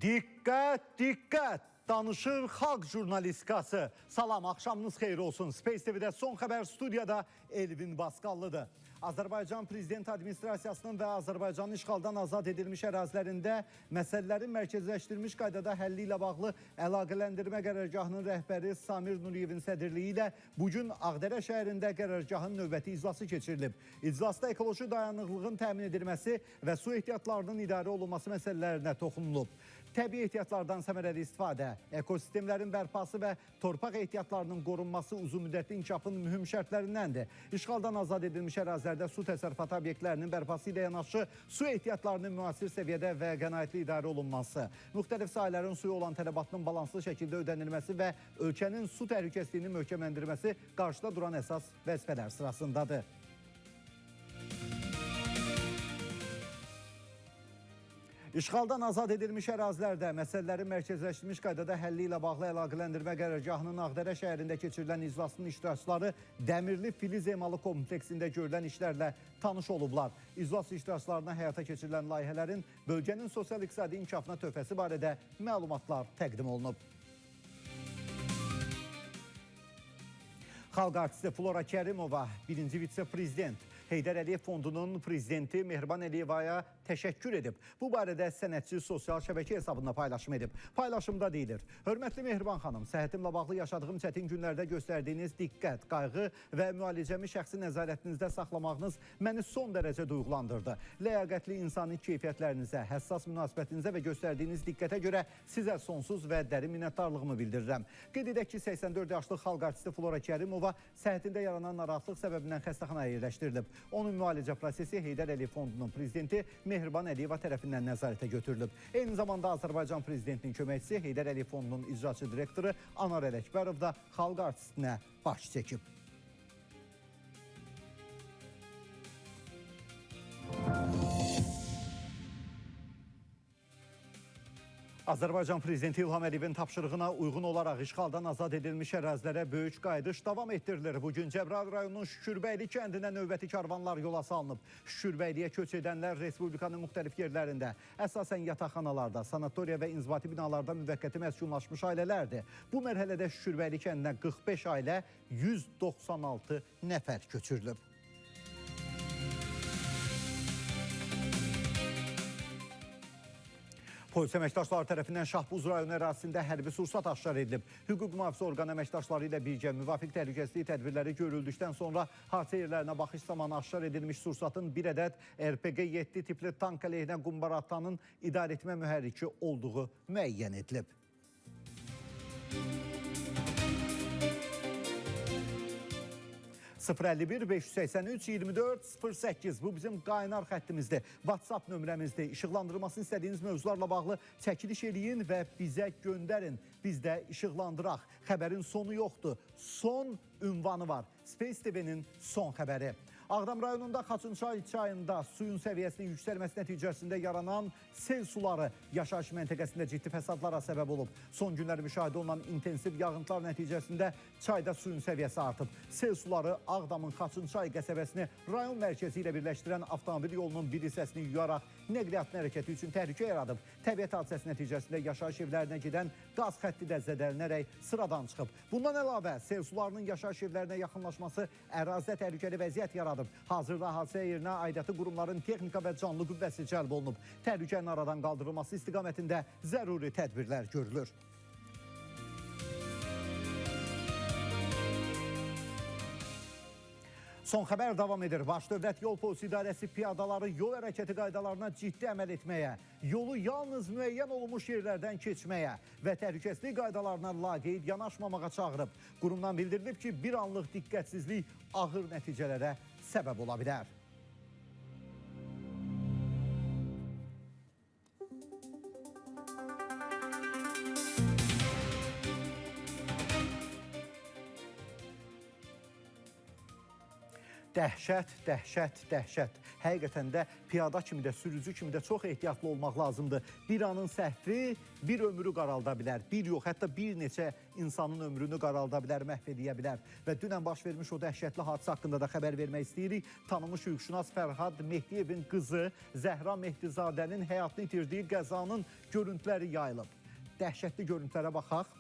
Diqqət, diqqət! Danışır Xalq Jurnalistikası. Salam, axşamınız xeyir olsun. Space TV-də son xəbər studiyada Elvin Basqallıdır. Azərbaycan Prezident Administrasiyasının və Azərbaycanın işğaldan azad edilmiş ərazilərində məsələlərin mərkəzləşdirilmiş qaydada həlli ilə bağlı əlaqələndirmə qərargahının rəhbəri Samir Nuriyevin sədrliyi ilə bugün Ağdərə şəhərində qərargahın növbəti iclası keçirilib. İclasda ekoloji dayanıqlığın təmin edilməsi və su ehtiyatlarının idarə olunması məsələlərinə toxunulub. Təbii ehtiyatlardan səmərəli istifadə, ekosistemlərin bərpası və torpaq ehtiyatlarının qorunması uzunmüddətli inkişafın mühüm şərtlərindəndir. İşğaldan azad edilmiş ərazilərdə su təsərrüfatı obyektlərinin bərpası ilə yanaşı su ehtiyatlarının müasir səviyyədə və qənaətli idarə olunması, müxtəlif sahələrin suya olan tələbatının balanslı şəkildə ödənilməsi və ölkənin su təhlükəsizliyini möhkəmləndirməsi qarşıda duran əsas vəzifələr sırasındadır. İşğaldan azad edilmiş ərazilərdə məsələlərin mərkəzləşdirilmiş qaydada həlli ilə bağlı əlaqələndirmə qərargahının Ağdərə şəhərində keçirilən iclasının iştirakçıları Dəmirli Filiz Emalı kompleksində görülən işlərlə tanış olublar. İclas iştirakçılarına həyata keçirilən layihələrin bölgənin sosial-iqtisadi inkişafına töhfəsi barədə məlumatlar təqdim olunub. Xalq artisti Flora Kərimova, birinci vitse-prezident Heydər Əliyev Fondunun prezidenti Mehriban Əliyevaya təşəkkür edib. Bu barədə sənətçi sosial şəbəkə hesabında paylaşım edib. Paylaşımda deyilir: Hörmətli Mehriban xanım, səhhətimlə bağlı yaşadığım çətin günlərdə göstərdiyiniz diqqət, qayğı və müalicəmi şəxsi nəzarətinizdə saxlamağınız məni son dərəcə duyğulandırdı. Ləyaqətli insani keyfiyyətlərinizə, həssas münasibətinizə və göstərdiyiniz diqqətə görə sizə sonsuz və dərin minnətdarlığımı bildirirəm. Qeyd edək ki, 84 yaşlı xalq artisti Flora Kərimova səhhətində yaranan narahatlıq səbəbindən xəstəxanaya yerləşdirilib. Onun müalicə prosesi Heydər Əliyev Fondunun prezidenti Mehriban Əliyeva tərəfindən nəzarətə götürülüb. Eyni zamanda Azərbaycan prezidentinin köməkçisi Heydər Əliyev Fondunun icraçı direktoru Anar Ələkbərov da xalq artistinə baş çəkib. Azərbaycan Prezidenti İlham Əliyevin tapşırığına uyğun olaraq işğaldan azad edilmiş ərazilərə böyük qayıdış davam etdirilir. Bugün Cəbrayıl rayonunun Şükürbəyli kəndinə növbəti karvanlar yola salınıb. Şükürbəyliyə köç edənlər Respublikanın müxtəlif yerlərində, əsasən yataqxanalarda, sanatoriya və inzibati binalarda müvəqqəti məskunlaşmış ailələrdir. Bu mərhələdə Şükürbəyli kəndinə 45 ailə, 196 nəfər köçürülüb. Polis əməkdaşları tərəfindən Şahbuz rayonu ərazisində hərbi sursat aşkar edilib. Hüquq mühafizə orqan əməkdaşları ilə birgə müvafiq təhlükəsizlik tədbirləri görüldükdən sonra hadisə yerlərinə baxış zamanı aşkar edilmiş sursatın bir ədəd RPG-7 tipli tank əleyhinə qumbara atanın idarəetmə mühərriki olduğu müəyyən edilib. (051-583-24-08) bu bizim qaynar xəttimizdir. WhatsApp nömrəmizdir. İşıqlandırılmasını istədiyiniz mövzularla bağlı çəkiliş eləyin və bizə göndərin. Biz də işıqlandıraq. Xəbərin sonu yoxdur. Son ünvanı var. Space TV-nin son xəbəri. Ağdam rayonunda Xaçınçay çayında suyun səviyyəsinin yüksəlməsi nəticəsində yaranan sel suları yaşayış məntəqəsində ciddi fəsadlara səbəb olub. Son günlər müşahidə olunan intensiv yağıntılar nəticəsində çayda suyun səviyyəsi artıb. Sel suları Ağdamın Xaçınçay qəsəbəsini rayon mərkəzi ilə birləşdirən avtomobil yolunun bir hissəsini yuyaraq nəqliyyatın hərəkəti üçün təhlükə yaradıb. Təbiət hadisəsi nəticəsində yaşayış evlərinə gedən qaz xətti də zədələnərək sıradan çıxıb. Bundan əlavə sel sularının yaşayış evlərinə yaxınlaşması ərazidə təhlükəli vəziyyət yaradıb. Hazırda hadisə yerinə aidiyyatı qurumların texnika və canlı qüvvəsi cəlb olunub. Təhlükənin aradan qaldırılması istiqamətində zəruri tədbirlər görülür. Son xəbər davam edir. Baş Dövlət Yol Polisi İdarəsi piyadaları yol hərəkəti qaydalarına ciddi əməl etməyə, yolu yalnız müəyyən olunmuş yerlərdən keçməyə və təhlükəsizlik qaydalarına laqeyd yanaşmamağa çağırıb. Qurumdan bildirilib ki, bir anlıq diqqətsizlik ağır nəticələrə səbəb ola bilər. Dəhşət, dəhşət, dəhşət. Həqiqətən də piyada kimi də, sürücü kimi də çox ehtiyatlı olmaq lazımdır. Bir anın səhvi bir ömrü qaralda bilər. Bir yox, hətta bir neçə insanın ömrünü qaralda bilər, məhv edə bilər. Və dünən baş vermiş o dəhşətli hadisə haqqında da xəbər vermək istəyirik. Tanınmış hüquqşünas Fərhad Mehdiyevin qızı Zəhra Mehdizadənin həyatını itirdiyi qəzanın görüntüləri yayılıb. Dəhşətli görüntülərə baxaq.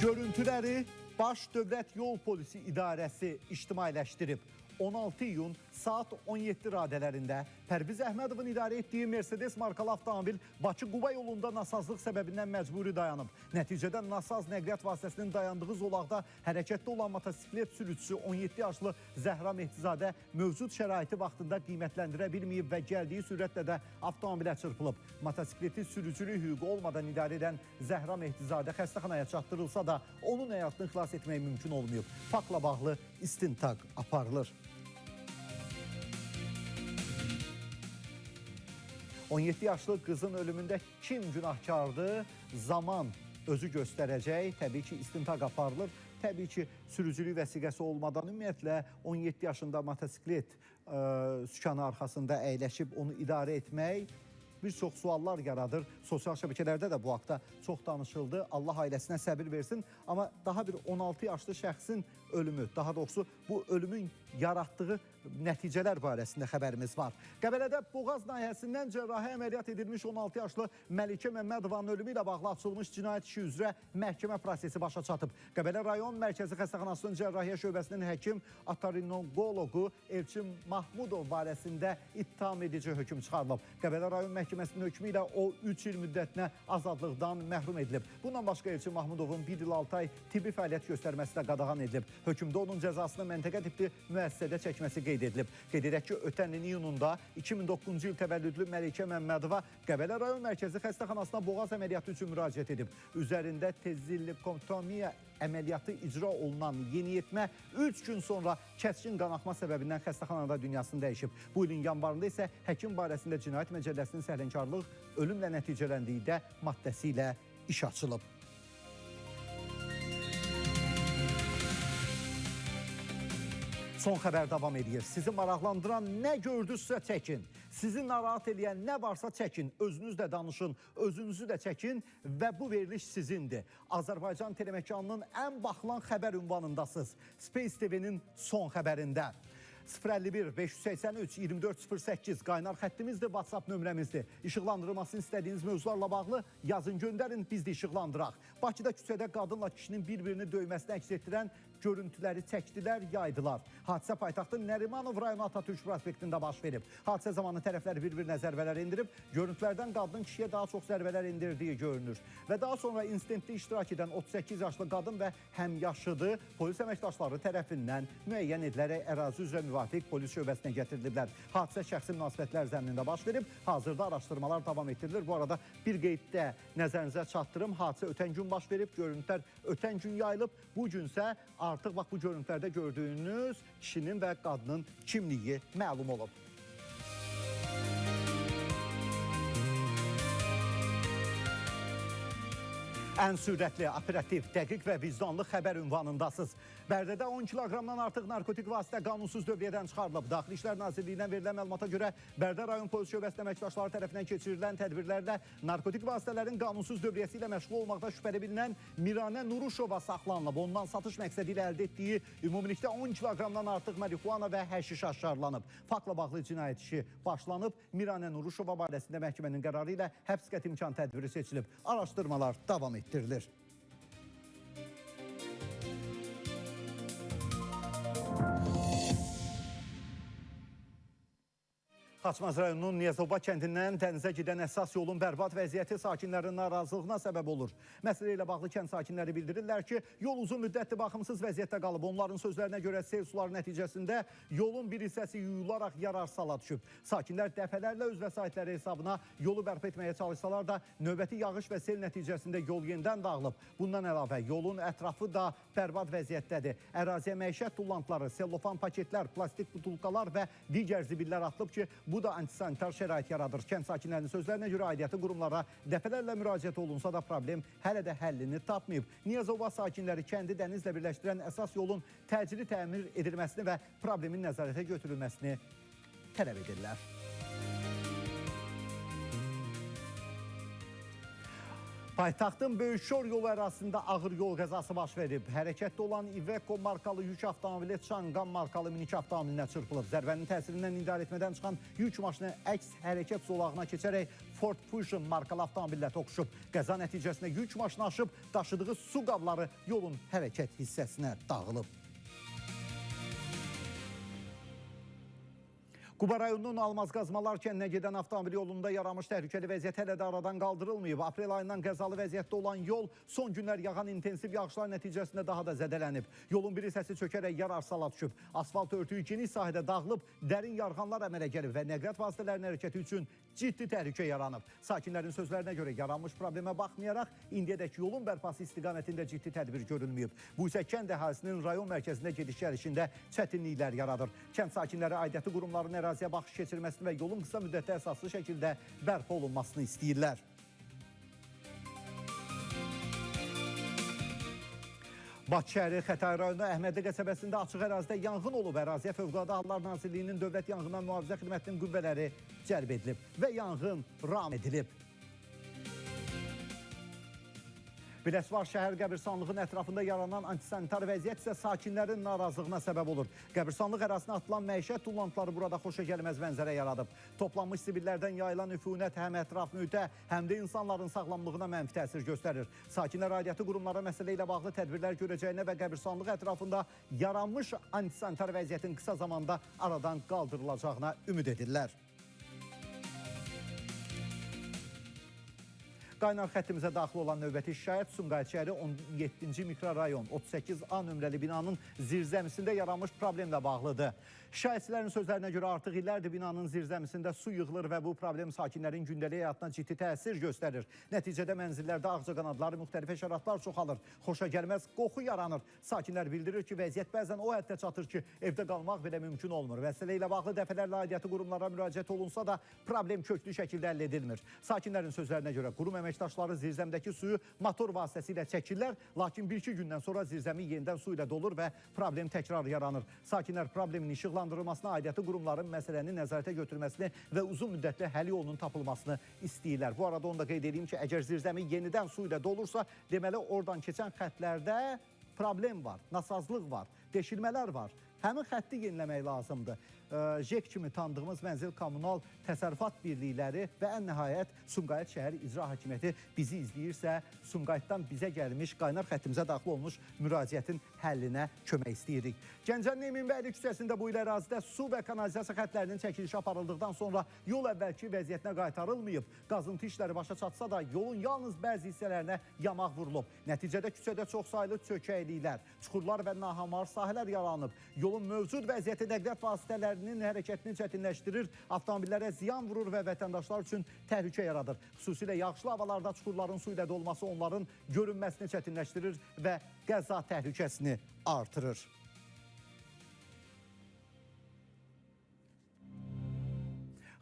Görüntüləri Baş Dövlət Yol Polisi İdarəsi ictimailəşdirib. 16 iyun saat 17 radələrində Pərviz Əhmədovun idarə etdiyi Mercedes markalı avtomobil Bakı-Quba yolunda nasazlıq səbəbindən məcburi dayanıb. Nəticədə nasaz nəqliyyat vasitəsinin dayandığı zolaqda hərəkətdə olan motosiklet sürücüsü 17 yaşlı Zəhra Mehdizadə mövcud şəraiti vaxtında qiymətləndirə bilməyib və gəldiyi sürətlə də avtomobilə çırpılıb. Motosikleti sürücülük hüququ olmadan idarə edən Zəhra Mehdizadə xəstəxanaya çatdırılsa da onun həyatını xilas etmək mümkün olmayıb. Faktla bağlı istintaq aparılır. 17 yaşlı qızın ölümündə kim günahkardır? Zaman özü göstərəcək. Təbii ki, istintaq aparılır. Təbii ki, sürücülük vəsiqəsi olmadan ümumiyyətlə 17 yaşında motosiklet sükanı arxasında əyləşib onu idarə etmək bir çox suallar yaradır. Sosial şəbəkələrdə də bu haqda çox danışıldı. Allah ailəsinə səbir versin. Amma daha bir 16 yaşlı şəxsin ölümü, daha doğrusu bu ölümün yaratdığı nəticələr barəsində xəbərimiz var. Qəbələdə Boğaz nahiyəsindən cərrahi əməliyyat edilmiş 16 yaşlı Məlikə Məmmədovanın ölümü ilə bağlı açılmış cinayət işi üzrə məhkəmə prosesi başa çatıb. Qəbələ rayon mərkəzi xəstəxanasının cərrahiyyə şöbəsinin həkim otorinolaroqu Elçin Mahmudov barəsində ittiham edici hökm çıxarılıb. Qəbələ rayon məhkəməsinin hökmü ilə o 3 il müddətinə azadlıqdan məhrum edilib. Bundan başqa Elçin Mahmudovun 1 il 6 ay tibbi fəaliyyət göstərməsi də qadağan edilib. Hökmdə onun cəzasını məntəqə tipli müəssisədə çəkməsi qeyd edilib. Qeyd edək ki, ötən ilin iyununda 2009-cu il təvəllüdlü Məlikə Məmmədova Qəbələ rayon mərkəzi xəstəxanasına boğaz əməliyyatı üçün müraciət edib. Üzərində tezilikotomiya əməliyyatı icra olunan yeniyetmə 3 gün sonra kəskin qanaxma səbəbindən xəstəxanada dünyasını dəyişib. Bu ilin yanvarında isə həkim barəsində cinayət məcəlləsinin səhlənkarlıq ölümlə nəticələndikdə maddəsi ilə iş açılıb. Son xəbər davam edir. Sizi maraqlandıran nə gördünüzsə çəkin. Sizi narahat edən nə varsa çəkin. Özünüz də danışın, özünüzü də çəkin və bu veriliş sizindir. Azərbaycan telemekanının ən baxılan xəbər ünvanındasınız. Space TV-nin son xəbərində. 051 583 2408 qaynar xəttimizdir, WhatsApp nömrəmizdir. İşıqlandırılmasını istədiyiniz mövzularla bağlı yazın, göndərin, biz də işıqlandıraq. Bakıda küçədə qadınla kişinin bir-birini döyməsini əks etdirən görüntüləri çəkdilər, yaydılar. Hadisə paytaxtın Nərimanov rayonu Atatürk prospektində baş verib. Hadisə zamanı tərəflər bir-birinə zərbələr endirib, görüntülərdən qadının kişiyə daha çox zərbələr endirdiyi görünür. Və daha sonra insidentdə iştirak edən 38 yaşlı qadın və həmyaşıdı polis əməkdaşları tərəfindən müəyyən edilərək ərazi üzrə müvafiq polis şöbəsinə gətiriliblər. Hadisə şəxsi münasibətlər zəminində baş verib, hazırda araşdırmalar davam etdirilir. Bu arada bir qeyddə nəzərinizə çatdırım, hadisə ötən gün baş verib, görüntülər ötən gün yayılıb, bu günsə artıq bax bu görüntülərdə gördüyünüz kişinin və qadının kimliyi məlum olub. Ən sürətli, operativ, dəqiq və vicdanlı xəbər ünvanındasınız. Bərdədə 10 kiloqramdan artıq narkotik vasitə qanunsuz dövriyyədən çıxarılıb. Daxili İşlər Nazirliyindən verilən məlumata görə Bərdə rayon polis şöbəsinin əməkdaşları tərəfindən keçirilən tədbirlərlə narkotik vasitələrin qanunsuz dövriyyəsi ilə məşğul olmaqda şübhəli bilinən Miranə Nuruşova saxlanılıb. Ondan satış məqsədi ilə əldə etdiyi ümumilikdə 10 kiloqramdan artıq marihuana və həşiş aşkarlanıb. Faktla bağlı cinayət işi başlanıb. Miranə Nuruşova barəsində məhkəmənin qərarı ilə həbs qəti imkan tədbiri seçilib. Araşdırmalar davam etdirilir. Xaçmaz rayonunun Niyazoba kəndindən dənizə gedən əsas yolun bərbad vəziyyəti sakinlərin narazılığına səbəb olur. Məsələ ilə bağlı kənd sakinləri bildirirlər ki, yol uzun müddətli baxımsız vəziyyətdə qalıb. Onların sözlərinə görə sel suları nəticəsində yolun bir hissəsi yuyularaq yararsız hala düşüb. Sakinlər dəfələrlə öz vəsaitləri hesabına yolu bərpa etməyə çalışsalar da növbəti yağış və sel nəticəsində yol yenidən dağılıb. Bundan əlavə yolun ətrafı da bərbad vəziyyətdədir. Əraziyə məişət tullantıları, sellofan paketlər, plastik butulkalar və digər zibillər atılıb ki, Bu da antisanitar şərait yaradır. Kənd sakinlərinin sözlərinə görə aidiyyatı qurumlara dəfələrlə müraciət olunsa da problem hələ də həllini tapmayıb. Niyazova sakinləri kəndi dənizlə birləşdirən əsas yolun təcili təmir edilməsini və problemin nəzarətə götürülməsini tələb edirlər. Paytaxtın Böyükşor yolu ərazisində ağır yol qəzası baş verib. Hərəkətdə olan Iveco markalı yük avtomobili Çanqan markalı minik avtomobilinə çırpılıb. Zərbənin təsirindən idarəetmədən çıxan yük maşını əks hərəkət zolağına keçərək Ford Fusion markalı avtomobillə toqquşub. Qəza nəticəsində yük maşını aşıb, daşıdığı su qabları yolun hərəkət hissəsinə dağılıb. Quba rayonunun Almazqazmalar kəndinə gedən avtomobil yolunda yaranmış təhlükəli vəziyyət hələ də aradan qaldırılmayıb. Aprel ayından qəzalı vəziyyətdə olan yol son günlər yağan intensiv yağışlar nəticəsində daha da zədələnib. Yolun bir hissəsi çökərək yararsala düşüb. Asfalt örtüyü geniş sahədə dağılıb, dərin yarğanlar əmələ gəlib və nəqliyyat vasitələrinin hərəkəti üçün ciddi təhlükə yaranıb. Sakinlərin sözlərinə görə yaranmış problemə baxmayaraq, indiyədək yolun bərpası istiqamətində ciddi tədbir görülməyib. Bu isə kənd əhalisinin rayon mərkəzində gediş-gəlişində çətinliklər yaradır. Kənd sakinləri aidiyyatı qurumlarının əraziyə baxış keçirməsini və yolun qısa müddətdə əsaslı şəkildə bərpa olunmasını istəyirlər. Bakı şəhəri Xətai rayonu Əhmədli qəsəbəsində açıq ərazidə yanğın olub. Əraziyə Fövqəladə Hallar Nazirliyinin Dövlət Yanğından Mühafizə Xidmətinin qüvvələri cəlb edilib və yanğın ram edilib. Biləsuvar şəhər qəbirstanlığının ətrafında yaranan antisanitar vəziyyət isə sakinlərin narazılığına səbəb olur. Qəbirstanlıq ərazisinə atılan məişət tullantıları burada xoşagəlməz mənzərə yaradıb. Toplanmış zibillərdən yayılan üfunət həm ətraf mühitə, həm də insanların sağlamlığına mənfi təsir göstərir. Sakinlər aidiyyatı qurumlara məsələ ilə bağlı tədbirlər görəcəyinə və qəbirstanlıq ətrafında yaranmış antisanitar vəziyyətin qısa zamanda aradan qaldırılacağına ümid edirlər. Qaynar xəttimizə daxil olan növbəti şikayət Sumqayıt şəhəri 17-ci mikrorayon 38A nömrəli binanın zirzəmisində yaranmış problemlə bağlıdır. Şikayətçilərin sözlərinə görə artıq illərdir binanın zirzəmisində su yığılır və bu problem sakinlərin gündəlik həyatına ciddi təsir göstərir. Nəticədə mənzillərdə ağcaqanadları, müxtəlif həşəratlar çoxalır, xoşagəlməz qoxu yaranır. Sakinlər bildirir ki, vəziyyət bəzən o həddə çatır ki, evdə qalmaq belə mümkün olmur. Məsələ ilə bağlı dəfələrlə aidiyyatı qurumlara müraciət olunsa da problem köklü şəkildə həll edilmir. Sakinlərin sözlərinə görə qurum əməkdaşları zirzəmdəki suyu motor vasitəsilə çəkirlər, lakin 1-2 gündən sonra zirzəmi yenidən su ilə dolur və problem təkrar yaranır. Sakinlər problemin işıqlandırılmasına, aidiyyatı qurumların məsələni nəzarətə götürməsini və uzun müddətli həll yolunun tapılmasını istəyirlər. Bu arada onu da qeyd edeyim ki, əgər zirzəmi yenidən su ilə dolursa, deməli oradan keçən xətlərdə problem var, nasazlıq var, deşilmələr var. Həmin xətti yeniləmək lazımdır. JEK kimi tanıdığımız Mənzil Kommunal Təsərrüfat Birlikləri və ən nəhayət Sumqayıt şəhər İcra Hakimiyyəti bizi izləyirsə, Sumqayıtdan bizə gəlmiş qaynar xəttimizə daxil olmuş müraciətin həllinə kömək istəyirik. Gəncənin Eminbəyli küçəsində bu il ərazidə su və kanalizasiya xətlərinin çəkilişi aparıldıqdan sonra yol əvvəlki vəziyyətinə qaytarılmayıb. Qazıntı işləri başa çatsa da yolun yalnız bəzi hissələrinə yamaq vurulub. Nəticədə küçədə çoxsaylı çökəkliklər, çuxurlar və nahamar sahələr yaranıb. Yolun mövcud vəziyyəti nəqliyyat vasitələrinin hərəkətini çətinləşdirir, avtomobillərə ziyan vurur və vətəndaşlar üçün təhlükə yaradır. Xüsusilə yağışlı havalarda çuxurların su ilə dolması onların görünməsini çətinləşdirir və qəza təhlükəsini artırır.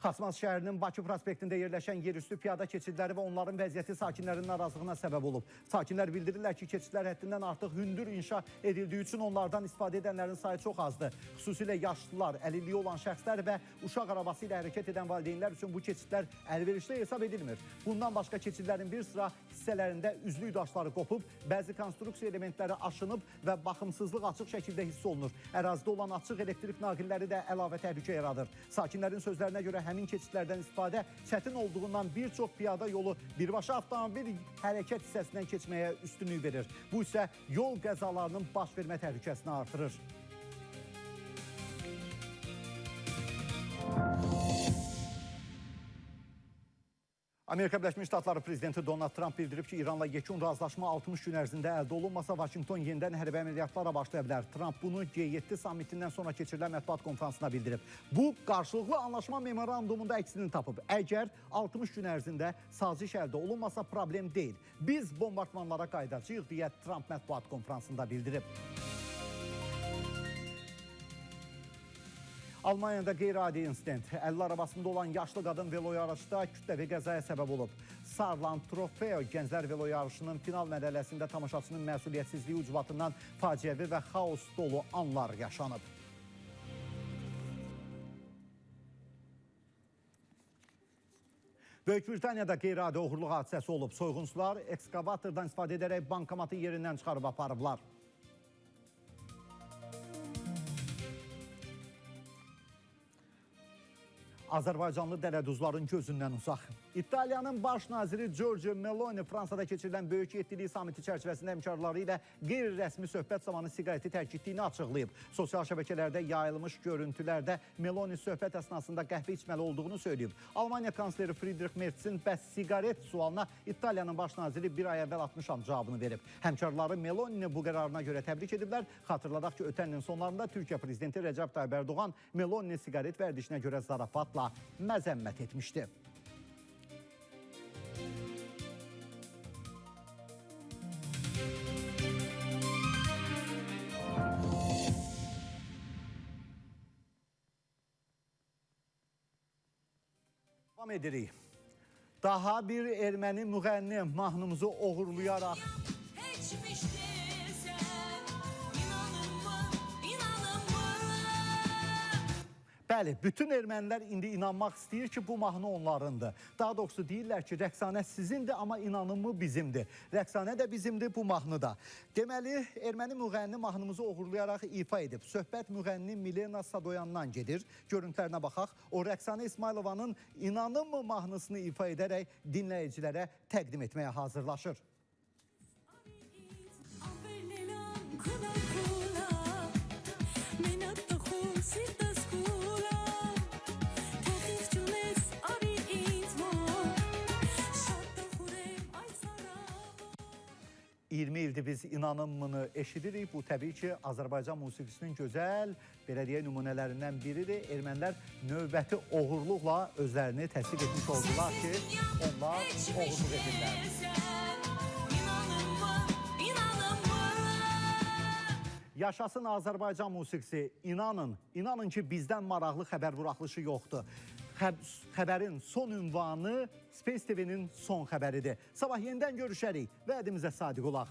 Xaçmaz şəhərinin Bakı prospektində yerləşən yerüstü piyada keçidləri və onların vəziyyəti sakinlərin narazılığına səbəb olub. Sakinlər bildirirlər ki, keçidlər həddindən artıq hündür inşa edildiyi üçün onlardan istifadə edənlərin sayı çox azdır. Xüsusilə yaşlılar, əlilliyi olan şəxslər və uşaq arabası ilə hərəkət edən valideynlər üçün bu keçidlər əlverişli hesab edilmir. Bundan başqa keçidlərin bir sıra hissələrində üzlük daşları qopub, bəzi konstruksiya elementləri aşınıb və baxımsızlıq açıq şəkildə hiss olunur. Ərazidə olan açıq elektrik naqilləri də əlavə təhlükə yaradır. Sakinlərin sözlərinə görə həmin keçidlərdən istifadə çətin olduğundan bir çox piyada yolu birbaşa avtomobil hərəkət hissəsindən keçməyə üstünlük verir. Bu isə yol qəzalarının baş vermə təhlükəsini artırır. Amerika Birləşmiş Ştatları prezidenti Donald Trump bildirib ki, İranla yekun razılaşma 60 gün ərzində əldə olunmasa, Vaşinqton yenidən hərbi əməliyyatlara başlaya bilər. Trump bunu G7 sammitindən sonra keçirilən mətbuat konfransına bildirib. Bu, qarşılıqlı anlaşma memorandumunda əksini tapıb. Əgər 60 gün ərzində saziş əldə olunmasa, problem deyil. Biz bombardmanlara qayıdacağıq, deyə Trump mətbuat konfransında bildirib. Almanya'da qeyri-adi insident. 50 arabasında olan yaşlı qadın velo yarışda kütləvi qəzaya səbəb olub. Sarlan Trofeo gənclər velo yarışının final mərhələsində tamaşaçının məsuliyyətsizliyi ucbatından faciəvi və xaos dolu anlar yaşanıb. Böyük Britaniyada qeyri-adi oğurluq hadisəsi olub. Soyğunçular ekskavatordan istifadə edərək bankomatı yerindən çıxarıb aparıblar. Azərbaycanlı dələduzların gözündən uzaq. İtaliyanın baş naziri Giorgio Meloni Fransada keçirilən Böyük Yetkilik Samiti çərçivəsində həmkarları ilə qeyri-rəsmi söhbət zamanı siqareti tərk etdiyini açıqlayıb. Sosial şəbəkələrdə yayılmış görüntülərdə Meloni söhbət əsnasında qəhvə içməli olduğunu söyləyib. Almaniya kansleri Friedrich Merzin bəs siqaret sualına İtaliyanın baş naziri bir ay əvvəl atmışam cavabını verib. Həmkarları Melonini bu qərarına görə təbrik ediblər. Xatırladaq ki, ötən ilin sonlarında Türkiyə prezidenti Rəcəb Tayyip Erdoğan Melonini siqaret vərdişinə görə zarafatla məzəmmət etmişdi. Devam edirik. Daha bir erməni müğənni mahnımızı oğurlayaraq Bəli, bütün ermənilər indi inanmaq istəyir ki, bu mahnı onlarındır. Daha doğrusu deyirlər ki, rəqsanə sizindir, amma inanımı bizimdir. Rəqsanə də bizimdir, bu mahnı da. Deməli, erməni müğənni mahnımızı oğurlayaraq ifa edib. Söhbət müğənni Milena Sadoyandan gedir. Görüntülərinə baxaq. O, Rəqsanə İsmailovanın İnanım mı mahnısını ifa edərək dinləyicilərə təqdim etməyə hazırlaşır. İldir biz inanımını eşidirik. Bu təbii ki, Azərbaycan musiqisinin gözəl, belə deyək, nümunələrindən biridir. Ermənilər növbəti oğurluqla özlərini təsdiq etmiş oldular ki, onlar oğurluq edirlər. Yaşasın Azərbaycan musiqisi. İnanın ki, bizdən maraqlı xəbər buraxılışı yoxdur. Xəbərin son ünvanı Space TV-nin son xəbəridir. Sabah yenidən görüşərik. Vədimizə sadiq olaq.